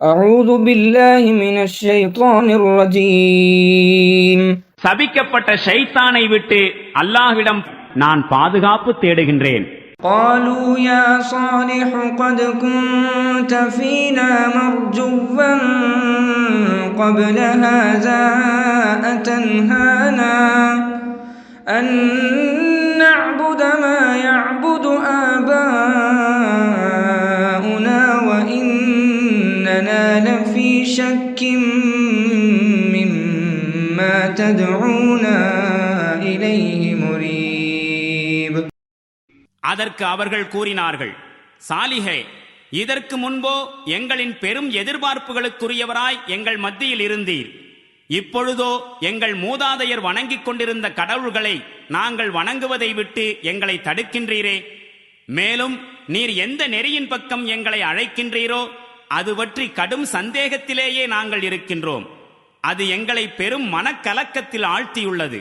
أعوذ بالله من الشيطان الرجيم. சபிக்கப்பட்ட ஷைத்தானை விட்டு அல்லாஹ்விடம் நான் பாதுகாப்பு தேடுகின்றேன். قالوا يا صالح قد كنت فينا مرجوا قبل هذا أتنهانا أن نعبد ما يعبد آباؤنا وإننا لفي شك مما تدعونا إليه مريب. அதற்கு அவர்கள் கூறினார்கள், சாலிஹே, இதற்கு முன்போ எங்களின் பெரும் எதிர்பார்ப்புகளுக்குரியவராய் எங்கள் மத்தியில் இருந்தீர். இப்பொழுதோ எங்கள் மூதாதையர் வணங்கிக் கொண்டிருந்த கடவுள்களை நாங்கள் வணங்குவதை விட்டு எங்களை தடுக்கின்றீரே. மேலும் நீர் எந்த நெறியின் பக்கம் எங்களை அழைக்கின்றீரோ அது பற்றி கடும் சந்தேகத்திலேயே நாங்கள் இருக்கின்றோம். அது எங்களை பெரும் மனக்கலக்கத்தில் ஆழ்த்தியுள்ளது.